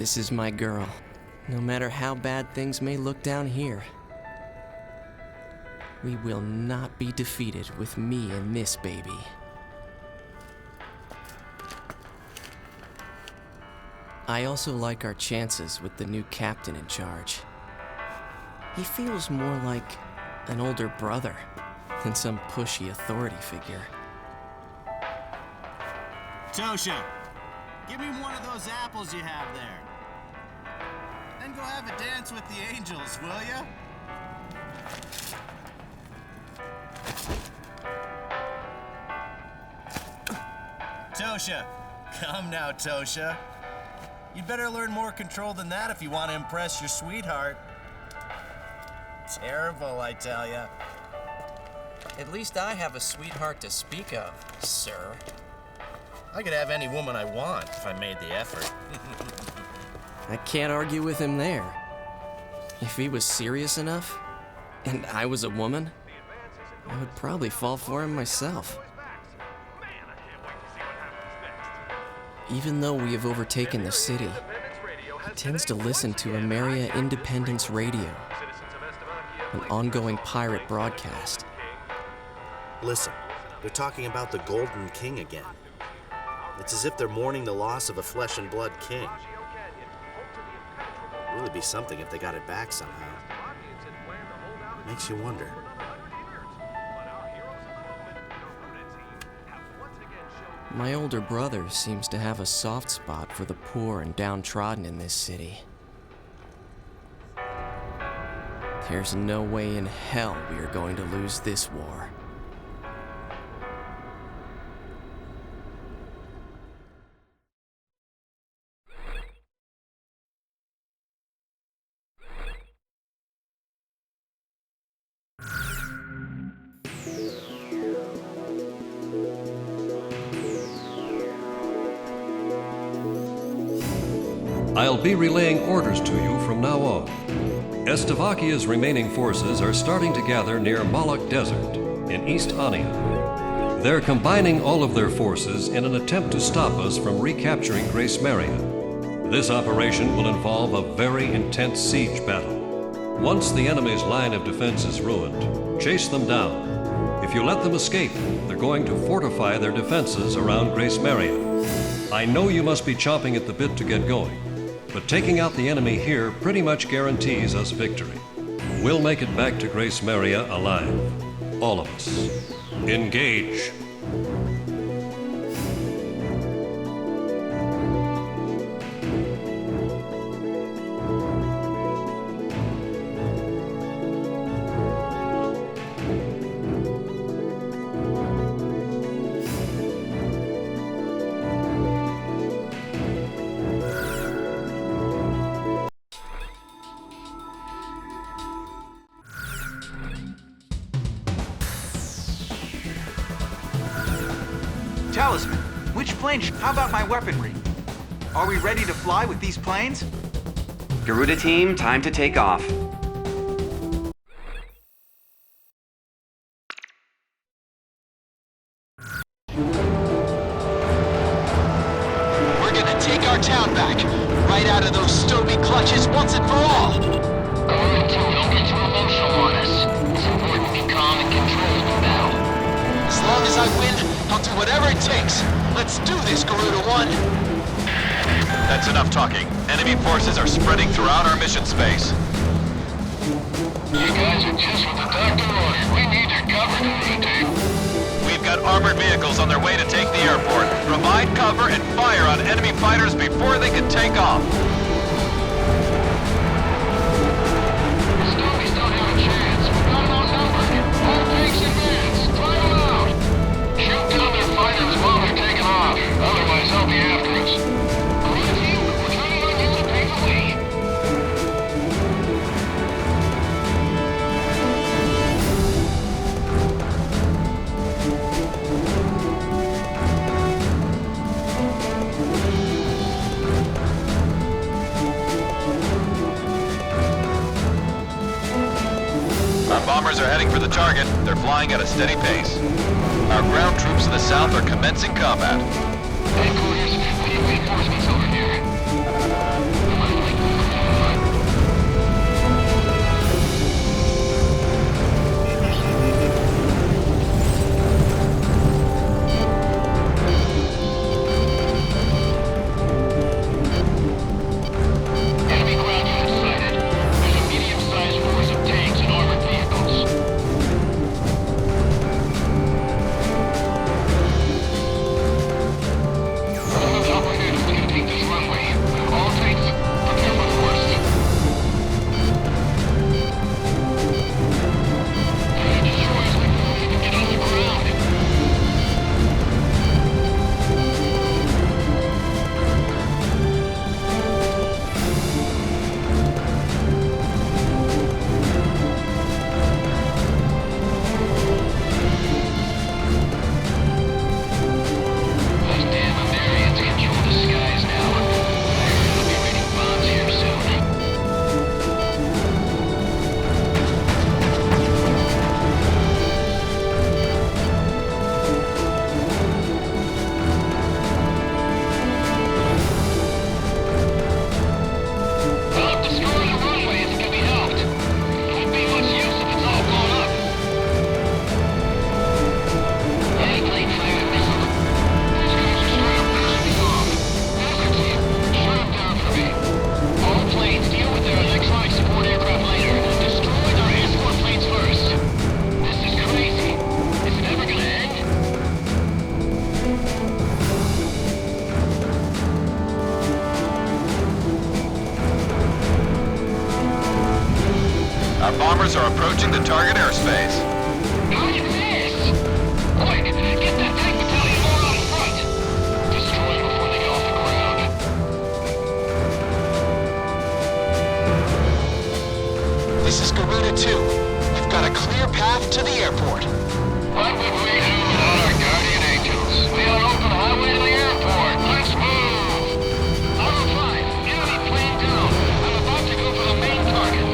This is my girl. No matter how bad things may look down here, we will not be defeated with me and this baby. I also like our chances with the new captain in charge. He feels more like an older brother than some pushy authority figure. Tosha, give me one of those apples you have there. And go have a dance with the angels, will ya? Tosha, come now, Tosha. You'd better learn more control than that if you want to impress your sweetheart. Terrible, I tell ya. At least I have a sweetheart to speak of, sir. I could have any woman I want if I made the effort. I can't argue with him there. If he was serious enough, and I was a woman, I would probably fall for him myself. Even though we have overtaken the city, he tends to listen to Ameria Independence Radio, an ongoing pirate broadcast. Listen, they're talking about the Golden King again. It's as if they're mourning the loss of a flesh and blood king. It'd really be something if they got it back somehow. Makes you wonder. My older brother seems to have a soft spot for the poor and downtrodden in this city. There's no way in hell we are going to lose this war. I'll be relaying orders to you from now on. Slovakia's remaining forces are starting to gather near Malak Desert in East Ania. They're combining all of their forces in an attempt to stop us from recapturing Grace Maria. This operation will involve a very intense siege battle. Once the enemy's line of defense is ruined, chase them down. If you let them escape, they're going to fortify their defenses around Grace Maria. I know you must be chomping at the bit to get going, but taking out the enemy here pretty much guarantees us victory. We'll make it back to Grace Maria alive. All of us. Engage. Talisman, which plane? How about my weaponry? Are we ready to fly with these planes? Garuda team, time to take off. We're gonna take our town back, right out of those Stoby clutches once and for all. Garuda team, don't get too emotional on us. It's important to be calm and controlled in battle. As long as I win, I'll do whatever it takes. Let's do this, Garuda 1. That's enough talking. Enemy forces are spreading throughout our mission space. You guys are just what the doctor ordered. We need your cover, Garuda team. We've got armored vehicles on their way to take the airport. Provide cover and fire on enemy fighters before they can take off. The Stobies don't have a chance. We've got them outnumbered. All tanks advance. Try them out. Shoot down their fighters while they're taking off. Otherwise, they'll be after us. Garuda team, we're counting on you to pave the way. Our bombers are heading for the target. They're flying at a steady pace. Our ground troops in the south are commencing combat. Headquarters, we need reinforcements over here. The bombers are approaching the target airspace. How did this? Quick, get that tank battalion more out in front. Destroy them before they get off the ground. This is Garuda 2. We've got a clear path to the airport. What would we do without our guardian angels? We have an open highway to the airport. Let's move! Number 5, enemy plane down. I'm about to go for the main target.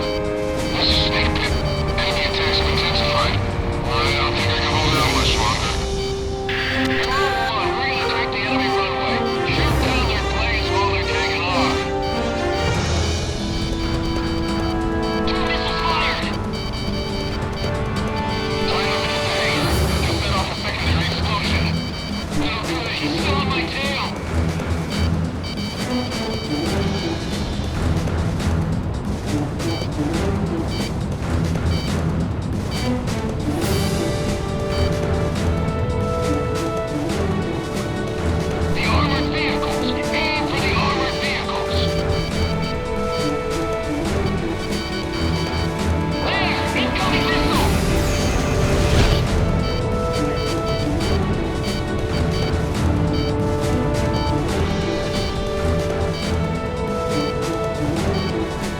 This is Snake Pit. Enemy attacks have intensified. I don't think I can hold out much longer. Bravo 1, we're gonna take the enemy runway. Shoot down their planes while they're taking off. 2 missiles fired! Time to hit the hangar. Just set off a secondary explosion. No good, he's still on my tail. The armored vehicles. Aim for the armored vehicles. There! Incoming missile!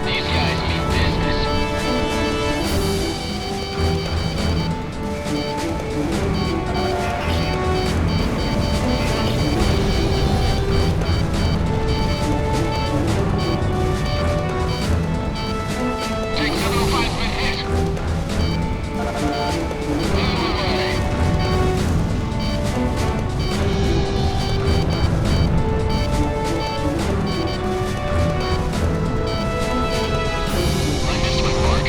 These guys mean business. Tank 705's been hit. I missed my mark.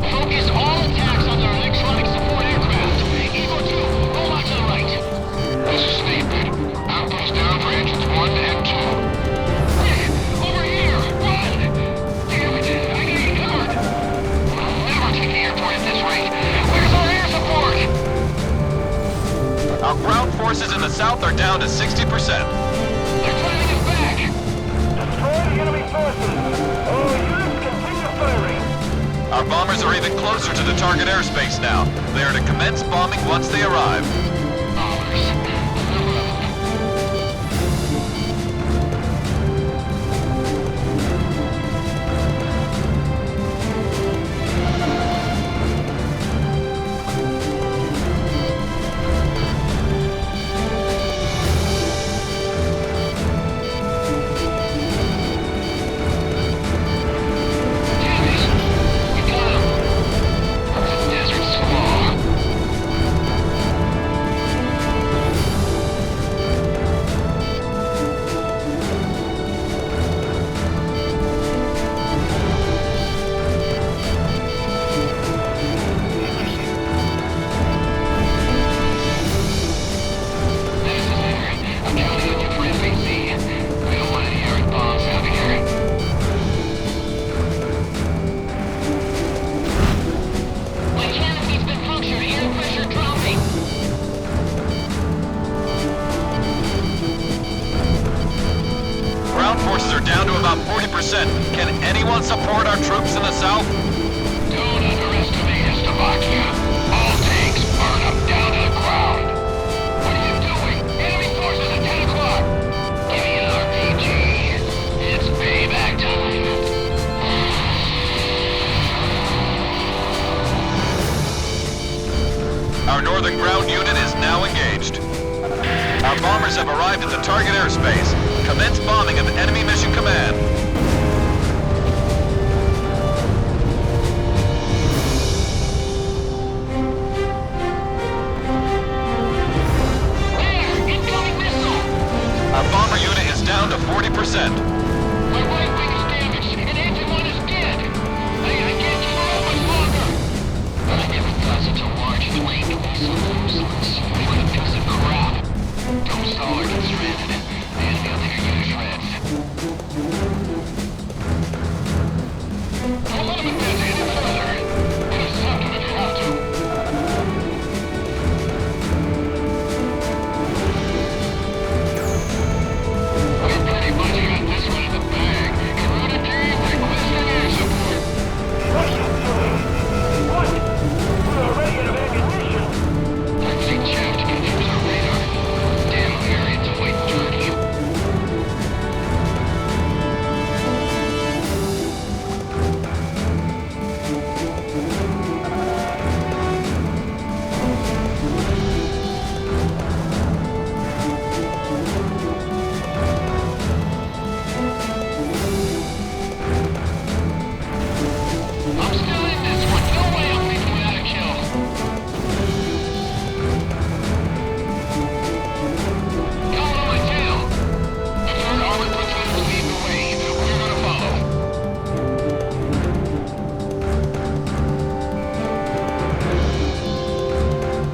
Focus all attacks on their electronic support aircraft. Evo 2, roll out to the right. This is Snake Pit. Outpost down for engines 1 and 2. Quick! Over here! Run! Damn it! I need you covered! We'll never take the airport at this rate. Where's our air support? Our ground forces in the south are down to 60%. They're driving us back! Destroy the enemy forces. All units continue firing. Our bombers are even closer to the target airspace now. They are to commence bombing once they arrive. Bombers. A number of them. Damn it! We got 'em. The desert's small. This is Aaron. I'm counting on you for FAC. We don't want any Eric bombs out here. My canopy's been punctured. Air pressure dropping. Ground forces are down to about 40%. Can anyone support our troops in the south? Don't underestimate Slovakia. All tanks burn up down to the ground. What are you doing? Enemy forces at 10 o'clock. Give me an RPG. It's payback time. Our northern ground unit is now engaged. Our bombers have arrived at the target airspace. Commence bombing of enemy mission command. There! Incoming missile! Our bomber unit is down to 40%. My right wing is damaged, and engine 1 is dead. I can't keep around much longer. I never thought such a large plane could be so useless. What a piece of crap. Don't stall or get stranded. The enemy will tear you to shreds. Don't let him advance any further. Intercept him if you have to. We're pretty much got this one in the bag. Garuda team requesting air support.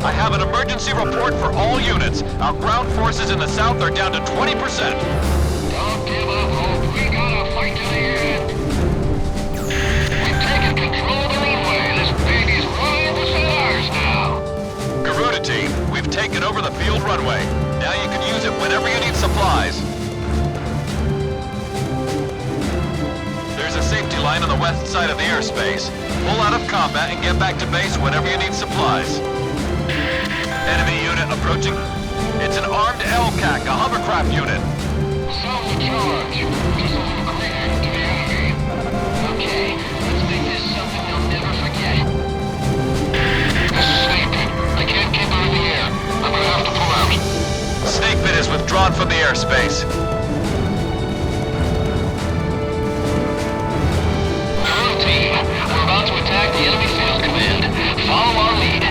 I have an emergency report for all units. Our ground forces in the south are down to 20%. Don't give up hope. We gotta fight to the end. We've taken control of the runway. This baby's 100% ours now. Garuda team, we've taken over the field runway. Now you can use it whenever you need supplies. There's a safety line on the west side of the airspace. Pull out of combat and get back to base whenever you need supplies. Enemy unit approaching. It's an armed LCAC, a hovercraft unit. Self-charge. Just a little clearer to the enemy. Okay, let's make this something they'll never forget. This is Snake Pit. I can't keep her in the air. I'm gonna have to pull out. Snake Pit is withdrawn from the airspace. Garuda team, we're about to attack the enemy field command. Follow our lead.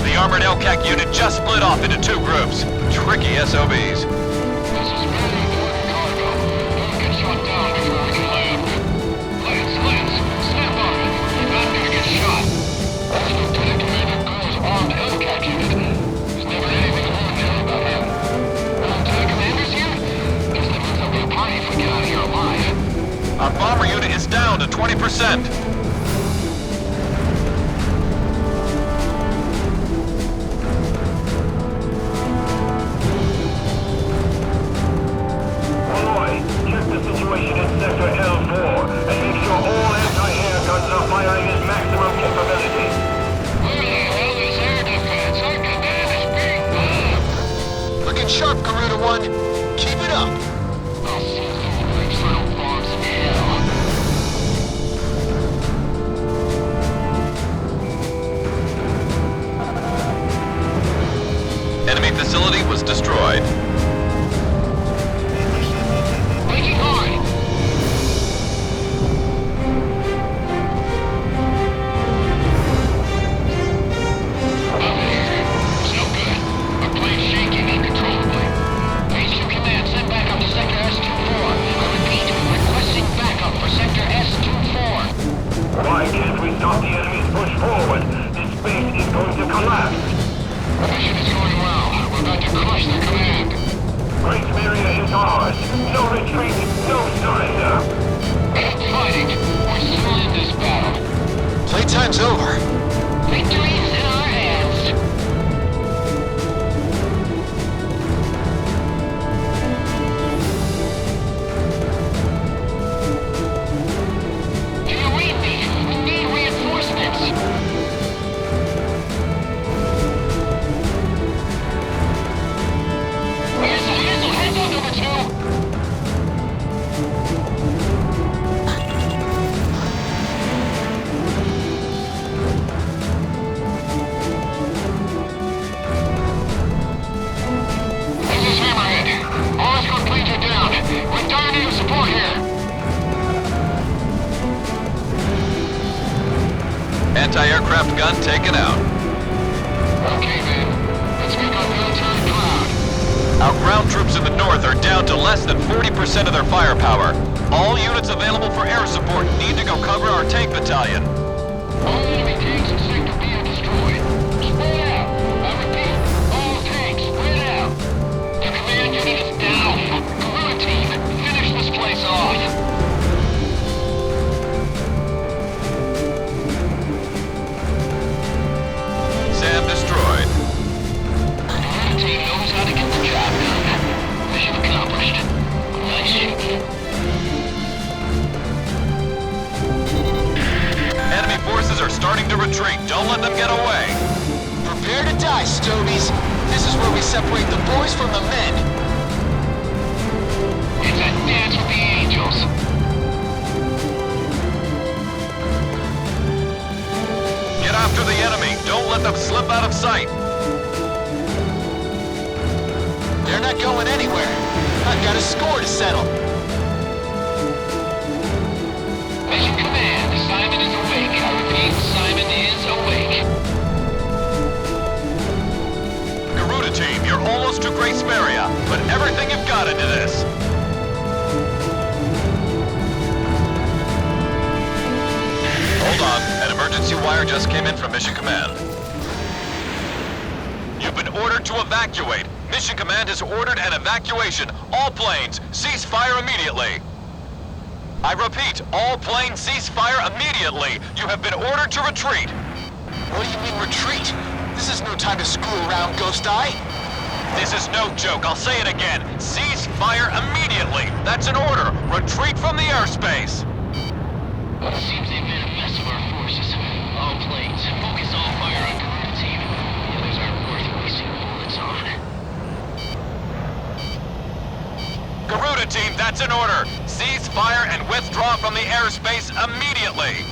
The armored LCAC unit just split off into two groups. Tricky SOBs. This is very important cargo. Don't get shot down before we can land. Lance, snap on it. You're not gonna get shot. That's Lieutenant Commander Gore's armed LCAC unit. There's never anything ordinary about him. Lieutenant Commander's here? Guess that means there'll be a party if we get out of here alive. Our bomber unit is down to 20%. Sharp, Garuda 1. Keep it up. I'll see you final bombs in hell. Enemy facility was destroyed. Breaking hard. Playtime's over. Victory's in our hands. Do you read me? We need reinforcements. Heads up, number 2. Anti-aircraft gun taken out. Okay, man. Let's make our military proud. Our ground troops in the north are down to less than 40% of their firepower. All units available for air support need to go cover our tank battalion. All enemy tanks in Sector B are destroyed. Spread out. I repeat, all tanks, spread out. The command unit is down. Garuda team, finish this place off. SAM destroyed. Garuda team knows how to get the job done. Mission accomplished. Nice shooting. Enemy forces are starting to retreat. Don't let them get away. Prepare to die, Stovies. This is where we separate the boys from the men. It's a dance with the angels. Get after the enemy. Don't let them slip out of sight. They're not going anywhere. I've got a score to settle. Mission command, Simon is awake. I repeat, Simon is awake. Garuda team, you're almost to Grace Maria. Put everything you've got into this. Hold on. An emergency emergency wire just came in from Mission Command. You've been ordered to evacuate. Mission Command has ordered an evacuation. All planes, cease fire immediately. I repeat, all planes cease fire immediately. You have been ordered to retreat. What do you mean retreat? This is no time to screw around, Ghost Eye. This is no joke. I'll say it again. Cease fire immediately. That's an order. Retreat from the airspace. It seems they've made a mess of our forces. All planes, focus all fire on Garuda Team. The others aren't worth wasting bullets on. Garuda Team, that's an order. Cease fire and withdraw from the airspace immediately.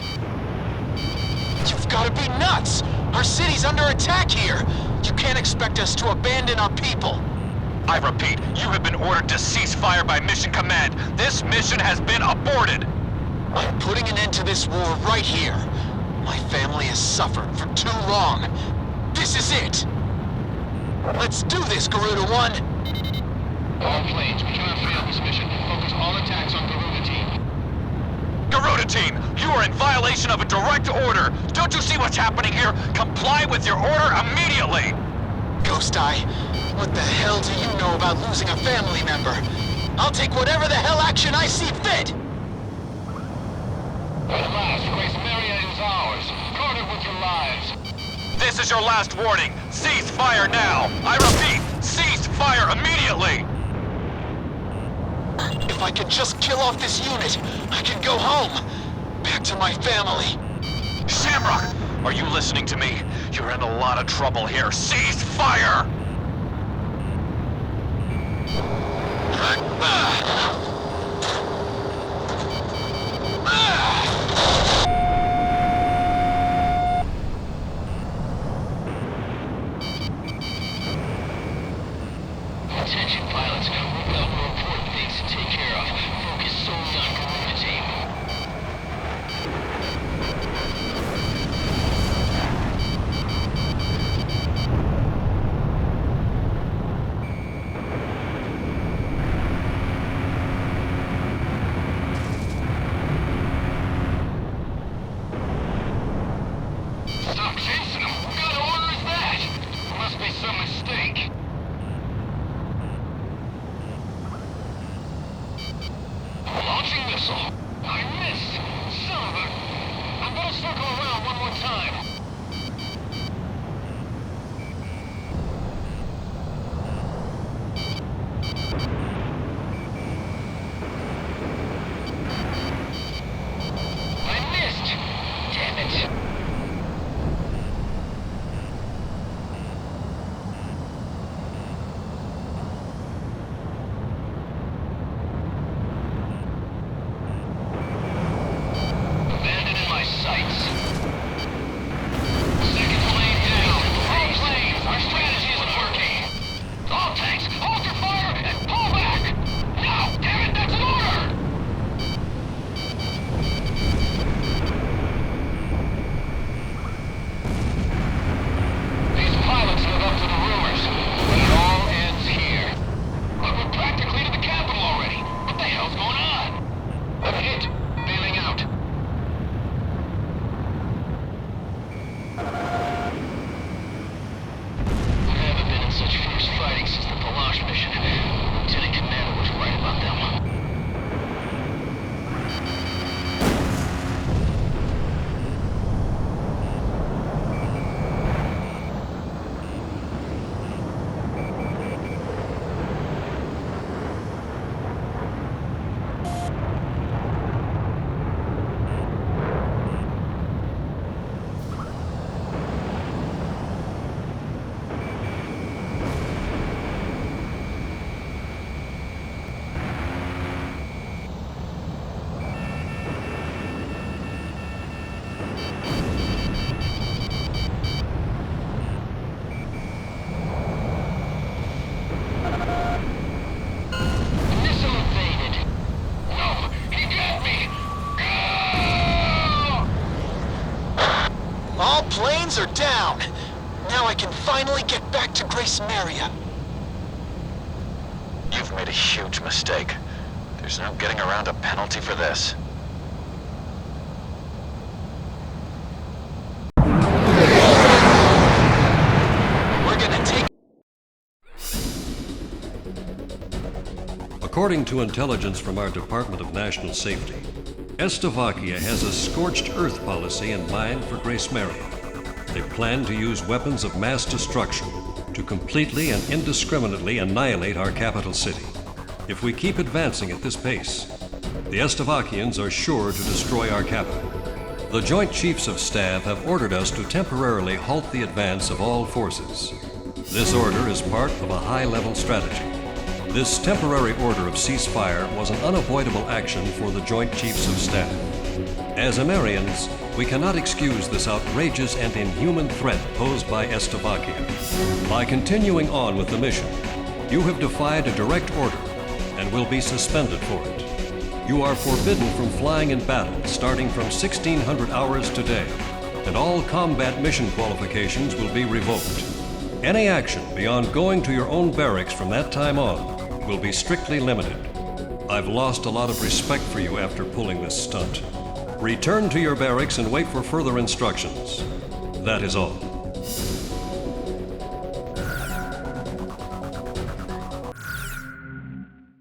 You've got to be nuts! Our city's under attack here! You can't expect us to abandon our people! I repeat, you have been ordered to cease fire by Mission Command. This mission has been aborted. I'm putting an end to this war right here. My family has suffered for too long. This is it! Let's do this, Garuda 1! All planes, we cannot fail this mission. Focus all attacks on Garuda Team. Garuda Team, you are in violation of a direct order. Don't you see what's happening here? Comply with your order immediately. Ghost Eye, what the hell do you know about losing a family member? I'll take whatever the hell action I see fit! At last, AviVermedia is ours. Guard it with your lives. This is your last warning. Cease fire now. I repeat, cease fire immediately. If I could just kill off this unit, I could go home. Back to my family. Shamrock, are you listening to me? You're in a lot of trouble here. Cease fire! Attention pilots, we've got more important things to take care of. Focus solely on Garuda Team. Stop chasing them! What kind of order is that? There must be some mistake. Launching missile. I missed. Son of a... I'm gonna circle around one more time. I missed. Damn it. Abandoned my sights. Second plane down. All planes, our strategy isn't working. All tanks, hold your fire and pull back. No, damn it, that's an order. These pilots live up to the rumors, but it all ends here. But we're practically to the capital already. What the hell's going on? I'm hit. Bailing out. I haven't been in such fierce fighting since the Palash mission. Lieutenant Commander was right about them. Missile evaded. No, he got me. No! All planes are down. Now I can finally get back to AviVermedia. You've made a huge mistake. There's no getting around a penalty for this. According to intelligence from our Department of National Safety, Slovakia has a scorched earth policy in mind for Grace Maria. They plan to use weapons of mass destruction to completely and indiscriminately annihilate our capital city. If we keep advancing at this pace, the Slovakians are sure to destroy our capital. The Joint Chiefs of Staff have ordered us to temporarily halt the advance of all forces. This order is part of a high-level strategy. This temporary order of ceasefire was an unavoidable action for the Joint Chiefs of Staff. As Amarians, we cannot excuse this outrageous and inhuman threat posed by Slovakia. By continuing on with the mission, you have defied a direct order and will be suspended for it. You are forbidden from flying in battle starting from 1600 hours today, and all combat mission qualifications will be revoked. Any action beyond going to your own barracks from that time on will be strictly limited. I've lost a lot of respect for you after pulling this stunt. Return to your barracks and wait for further instructions. That is all.